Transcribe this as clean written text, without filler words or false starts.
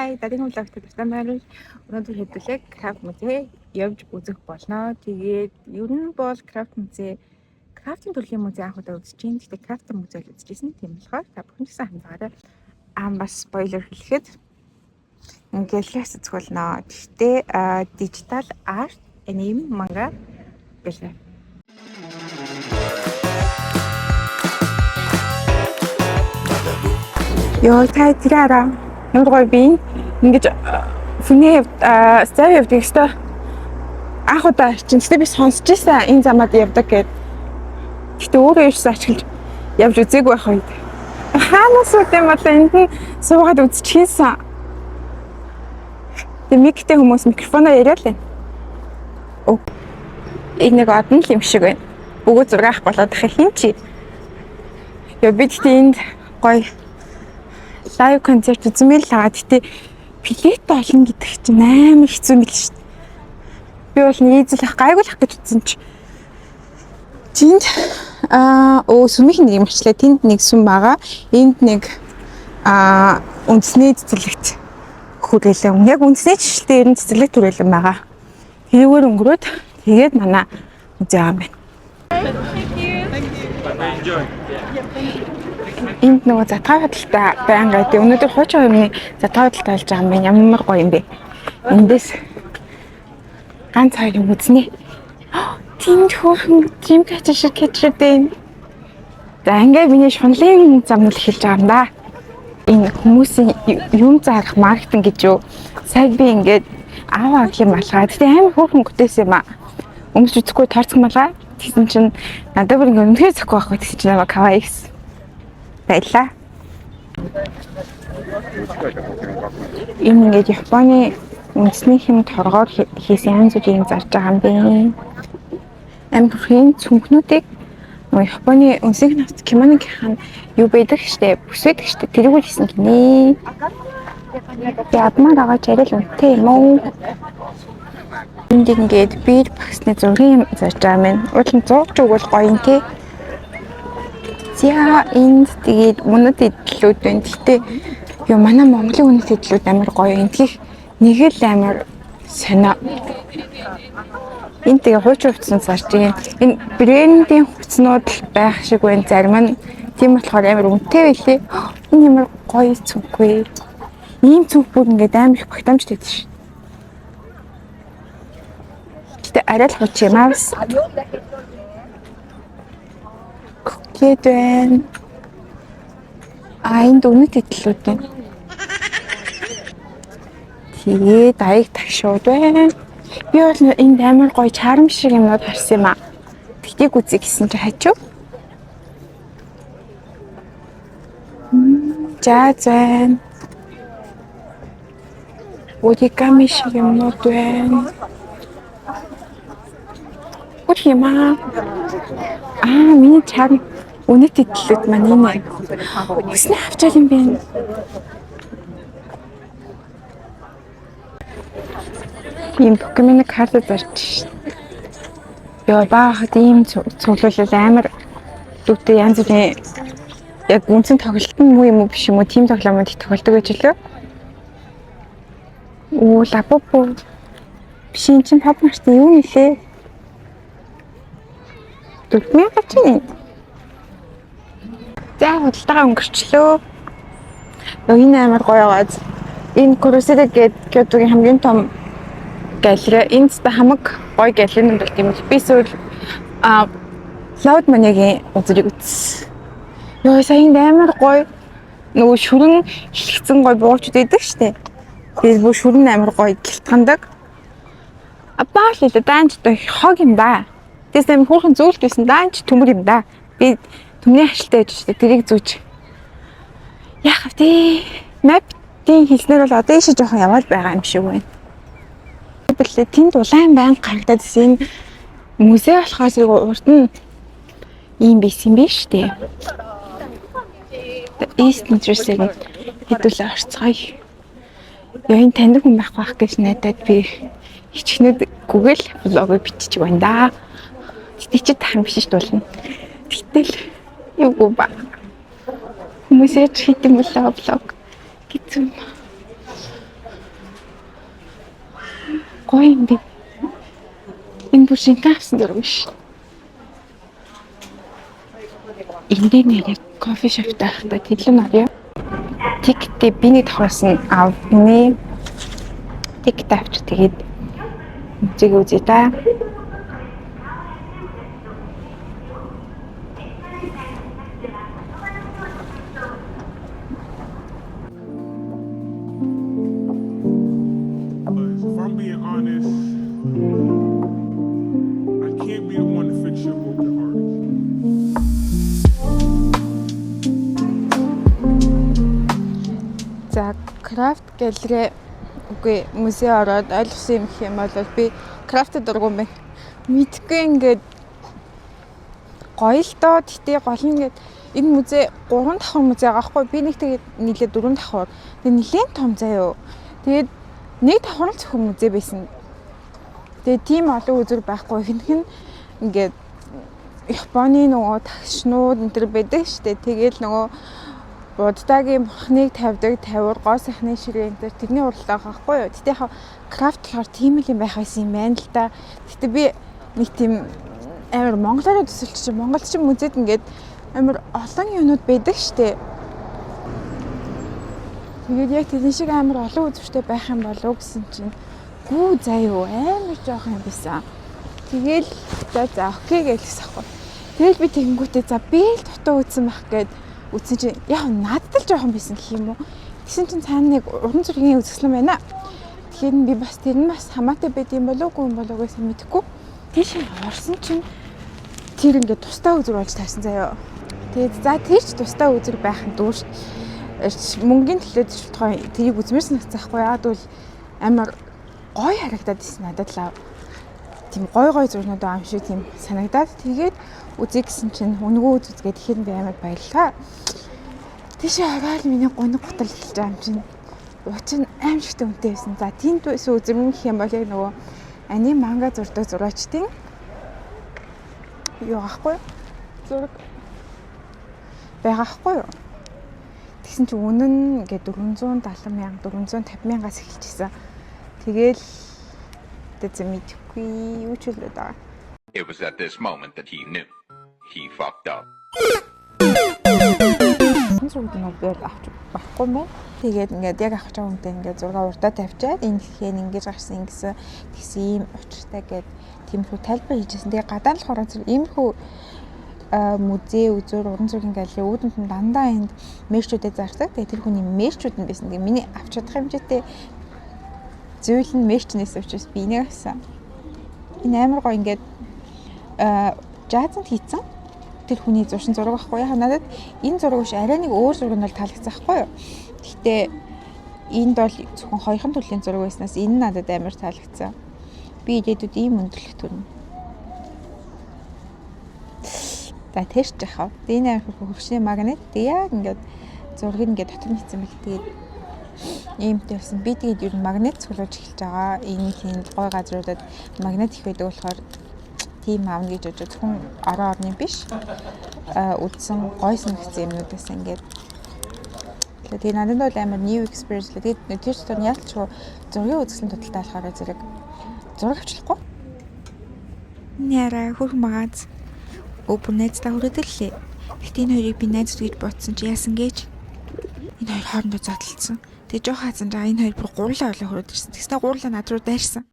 Хай, дараагийн vlog төрсөн байна. Өнөөдөр хэдүүлээ крафт музей явж үзэх болно. Тэгээд ер нь бол крафт музей, крафтын төрлийн музей анх удаа үзэж байна. Гэхдээ крафт музей л үзчихсэн. Тийм болохоор та бүхэн ч гэсэн хамтаараа бас спойлер хэлэхэд ингээд л үзүүлнэ. Гэхдээ дижитал арт, аним, манга гэлээ. Йоо, тай тэраараа ямар гоё би ингэж фүнээ став явдаг гэсэн анх удаа чинь би сонсч байсан энэ замаад явдаг гэд. Гэтэ өөрөө ирсэн ачилж явж үзээгүй байх үед. Хаанаас үгүй маа энд нь суугаад үзчихсэн. Тэг миктэй хүмүүс микрофоноор яриа л байна. Оо. Энийг одон л юм шиг байна. Бүгд зургаах болоод их хин чи. Яа бид тэнд гоё лайв концерт үзмэл л байгаа. Гэтэ билет олно гэдэг чинь амар хэцүү мэл шүү дээ. Би бол нийзлэх гайгуулах гэж үзсэн чи. Тэнд сүмийн нэг юм ачлаа. Тэнд нэг сүм байгаа. Энд нэг үндэсний цэцэрлэгт хүрээлэн. Яг үндэсний жишэлтэй ер нь цэцэрлэгт хүрээлэн байгаа. Тэрүүгээр өнгөрөөд тэгээд манай музей аа байна. Энд нөгөө затгаа худалтай байнга гэдэг. Өнөөдөр хуучин хувийн затгаа худалтай болж байгаа юм байна. Ямар гоё юм бэ. Эндээс ганц хоёр юм үзнэ. Тэнд хөөрхөн жимкач шиг кэтрэтэн. За ингээд миний шунлын замнал хэлж байгаа юм да. Энэ хүмүүсийн юм зарах маркетинг гэж юу. Сайн би ингээд аваа гэх юм алгаа. Тэгтээ амар хөөрхөн гүтээс юм аа. Өмс үзэхгүй таарцсан малгай. Тэгсэн чинь надад бүр ингээд үнхээр зөхгүй байхгүй тэгсэн чинь намайг кавай гэсэн. Баярлаа. Энэ ингээд Японы үндэснийхэн торгоор хийсэн янз бүрийн зарж байгаа юм бэ. Амбрын цүнхнүүдийг нөгөө Японы үндэсний навц кимоногийнх нь юу байдаг штэ, бүсэдэг штэ. Тэрийг үл хийсэн гинэ. Ядмаар байгаа чарил үнэтэй юм уу? Энд ингээд бие багсны зургийн зарж байгаа юм. Уудлын зурж өгвөл гоё юм те. За энд тэгээд үнэт эдлүүд байна. Гэхдээ юу манай Монголын үнэт эдлүүд амар гоё. Эндхих нэг л амар сонио. Энд тэгээ хуучин хувцсан зарж байгаа. Энэ брендийн хувцнууд байх шиг байна зарим нь. Тийм болохоор амар үнэтэй байлээ. Энэ ямар гоё цүнх вэ? Ийм цүнх бүр ингээд амар их багтаамжтай байдаг ш. Гэтэ арай л хуучин юм аавс. Кэдэн. Энд үнэт эдлүүд байна. Тэгээд аяг тагшууд байна. Би бол энд амар гоё чарам шиг юмнууд харсан юм аа. Тэгтийг үзье гэсэн чи хачив. За зэн. Оригами шиг юмнууд байна. Үгүй юм аа. Миний чарам үнэт эдлүүд маань энэ. Өснө авчаал юм бэ. Ийм Покемон карт зарч. Яа баахад ийм цуглуулал амар дүүтэй янз бүрийн яг үнцэн тоглолт нь муу юм уу биш юм уу тийм тоглоомод их тохиолдог гэж лөө. Оо лапопо. Биш энэ чинь пап март юу нэлээ? 4000 чинь. За худалдаага өнгөрчлөө. Энэ амар гоё байгааз. Энэ Куроседа гэдэг хамгийн том галерей. Энд та хамаг гоё галерейнууд бол тийм үү. Би сүүл Cloud Money-гийн үзрийг үзсэн. Йоо сайн амар гоё. Нөгөө шүрэн хилэгцэн гоё буучд байдаг штэ. Тэгээд бүр шүрэн амар гоё гэлтгандаг. Баал л даанч хог юм да. Тэс амар хөөрхөн зөөлт байсан даанч төмөр юм да. Би төмний ашилтай байж штэ. Тэрийг зүүж. Яах вэ? Маптын хэлснээр бол одоо ийшээ жоохон яваад байгаа юм шиг байна. Тэнд тэнд улаан банк харагдаад байна. Музей болохоос урд нь ийм байсан юм биш үү? East Nutrition хэдүүлээ орцгоё. Яа энэ таньдаг хүн байх гэж найдаад би хичнээн Google блог бичиж байна да. Тэгтээ чи тань биш шүү дээ. Тэгтэл юу ба. Хүмүүсээ хийх юм болоо блог. Гэцэн. гоё юм би. Энэ бүр шинэ авсан зураг биш. Эндээ нэг кофе шоп таахта тэлэн авъя. Тиктэй би нэг давхарсан авны тик тавч тэгээд үзэг үзье та. If I'm being honest, I can't be the one to fix your broken heart. За, крафт галерей үгүй музей ороод ойлгосон юм хэм бол би крафт дургуун байна. Мэдгүй ингээд гоё л доо. Тэгтээ гол нь ингээд энэ музей 3 давхар музей байгаа хгүй. Би нэг тэгээд нийлээ 4 давхар. Тэгээд нэлээд том заяа. Тэгээд нэг давхар л зөвхөн музей байсан. Тэгээд тийм олон үзэг байхгүй. Ихэнх нь ингээд Японы нөгөө тагшнууд энэ төр байдаг штэ. Тэгээл нөгөө Буддагийн бурхныг тавьдаг тавиур гоо сайхны ширээ энэ тэрний уралдаан байхгүй юу. Тэгтээ яг крафт болохоор тийм л юм байх байсан юм байна л да. Тэгтээ би нэг тийм амар монголоор төсөлч чи монголчин музейд ингээд амар олон юмнууд байдаг штэ. Тэгээд яг тийм шиг амар олон үзэгчтэй байх юм болов гэсэн чинь гүү заяа амар жоох юм байсан. Тэгээл за окей гэлээс ахгүй. Тэгэл би тэгэнгүүтээ за би л дутуу үзсэн байх гээд үтсэн чинь яг надад л жоохон байсан гэх юм уу. Тэгсэн чинь цаана нэг уран зургийн үзэсгэлэн байна. Тэгэхээр би бас тэр нь бас хамаатай байд юм болов уу гэсэн мэдэхгүй. Тийш орсон чинь тэр ингээд тусдаа үзэг болж тавьсан заяа. Тэгээд за тэр ч тусдаа үзэг байх нь дүүш мөнгөний төлөөд шилтгой тэрийг үзмээр санагцаахгүй яа гэвэл амар гоё харагдаад ирсэн надад л тийм гоё зурнууд аим шиг тийм санагдаад тэгээд үзье гэсэн чинь өнгөө үзгээд ихэд би амар баярлаа. Тийшээ ороод миний гоног гутал эхэлж байгаа юм чинь. Уучны аим шигтэй үнэтэй байсан. За тэнд байсан үзмэр гэх юм бол яг нөгөө аним манга зурдаг зураачдын юу аахгүй зураг байгаа аахгүй юу. Тэгсэн чинь үнэн ингээд 470,000 450,000-аас эхэлчихсэн. Тэгээл тэзэ мэдхгүй юу ч үлээд байгаа. It was at this moment that he knew. He fucked up. Зураг нүгээр авч байхгүй мэн. Тэгээд ингээд яг авч байгаа хүнтэй ингээд зураг урдаа тавьчаад энэ дэлхийн ингэж гарсан гэсэн ийм учиртай гээд тиймэрхүү тайлбар хийжсэн. Тэгээд гадаа нь болохоор иймэрхүү музей үзүүр уран зургийн галерей үүдэнд нь дандаа энд мэшчүүдэд зардаг. Тэгээд тэр хүний мэшчүүд нь байсан. Тэгээд миний авч чадах хэмжээтэй зүйл нь мэшчнээс учраас би энийг авсан. Энэ амар гоё ингээд жазанд хийцэн тэр хүний зуршин зураг байхгүй яа надад энэ зураг биш арай нэг өөр зураг нь бол таалагдсан байхгүй юу. Гэхдээ энд бол зөвхөн хоёрхан төрлийн зураг байснаас энэ надад амар таалагдсан. Би идээд ийм өндөрлөх төрнө. За тэрч яхав. Энэ амар хөршний магнит яг ингээд зургийг ингээд дотор нь хийцэн байх. Тэгээд иймтэй болсон. Би тэгээд ер нь магнит цуглуулж эхэлж байгаа. Энэ тийм гой газруудад магнит их байдаг болохоор тийм аавна гэж бодож зөвхөн орон орны биш. Үдсэн гой санагдсан юмнуудаас ингээд. Тэгээд надад бол амар new experience л. Тэгээд тэр ч тань ялч зургийн үзэсгэлэн тодтолтой болохоор зэрэг зураг авчлахгүй. Нэраа хөрх магааз өвөр найзтай хүрээдэллээ. Гэхдээ энэ хоёрыг би найз гэж бодсон чи яасан гэж энэ хоёр хоорондоо зотлцсон. Тэгээ жоох хазан энэ хоёр бүр гурлаа олоо хүрээд ирсэн. Тэгснэ гурлаа над руу дайрсан.